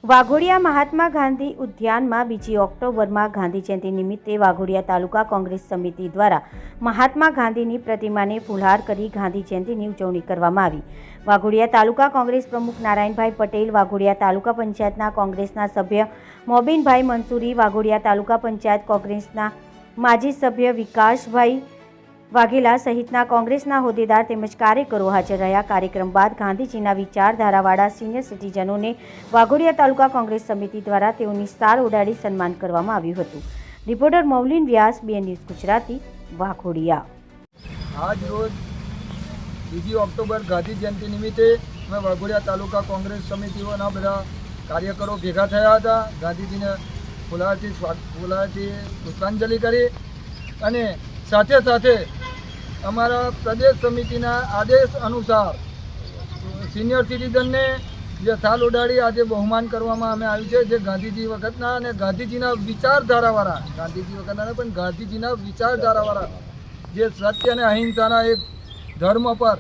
વાઘોડિયા મહાત્મા ગાંધી ઉદ્યાનમાં 2 ઓક્ટોબરમાં ગાંધી જયંતિ નિમિત્તે વાઘોડિયા તાલુકા કોંગ્રેસ સમિતિ દ્વારા મહાત્મા ગાંધીની પ્રતિમાને ફૂલહાર કરી ગાંધી જયંતિની ઉજવણી કરવામાં આવી। વાઘોડિયા તાલુકા કોંગ્રેસ પ્રમુખ નારાયણભાઈ પટેલ, વાઘોડિયા તાલુકા પંચાયતના કોંગ્રેસના સભ્ય મોબીનભાઈ મંસૂરી, વાઘોડિયા તાલુકા પંચાયત કોંગ્રેસના માજી સભ્ય વિકાસભાઈ વાઘેલા સહિતના કોંગ્રેસના હોદ્દેદાર તેમજ કાર્યકરો હાજર રહ્યા। કાર્યક્રમ બાદ ગાંધીજીના વિચારધારાવાળા સિનિયર સિટીઝનોને વાઘોડિયા તાલુકા કોંગ્રેસ સમિતિ દ્વારા તેઓની સ્ટાર ઉડાડી સન્માન કરવામાં આવ્યું હતું। રિપોર્ટર મૌલિન વ્યાસ, BN ન્યૂઝ ગુજરાતી, વાઘોડિયા। આજ રોજ 2 ઓક્ટોબર ગાંધી જયંતિ નિમિત્તે અમે વાઘોડિયા તાલુકા કોંગ્રેસ સમિતિઓના બધા કાર્યકરો ભેગા થયા હતા। ગાંધીજીને ફૂલહારથી પુષ્પાંજલિ કરી અને સાથે સાથે અમારા પ્રદેશ સમિતિના આદેશ અનુસાર સિનિયર સિટીઝનને જે થાલ ઉડાડી આજે બહુમાન કરવામાં અમે આવ્યું છે, જે ગાંધીજી વખતના અને ગાંધીજીના વિચારધારાવાળા, ગાંધીજી વખતના પણ ગાંધીજીના વિચારધારાવાળા જે સત્ય અને અહિંસાના એક ધર્મ પર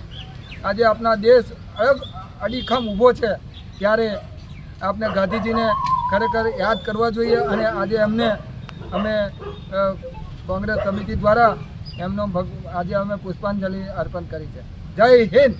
આજે આપણા દેશ અડીખમ ઊભો છે, ત્યારે આપણે ગાંધીજીને ખરેખર યાદ કરવા જોઈએ અને આજે એમને અમે કોંગ્રેસ સમિતિ દ્વારા એમનો આજે અમે પુષ્પાંજલિ અર્પણ કરી છે। જય હિન્દ।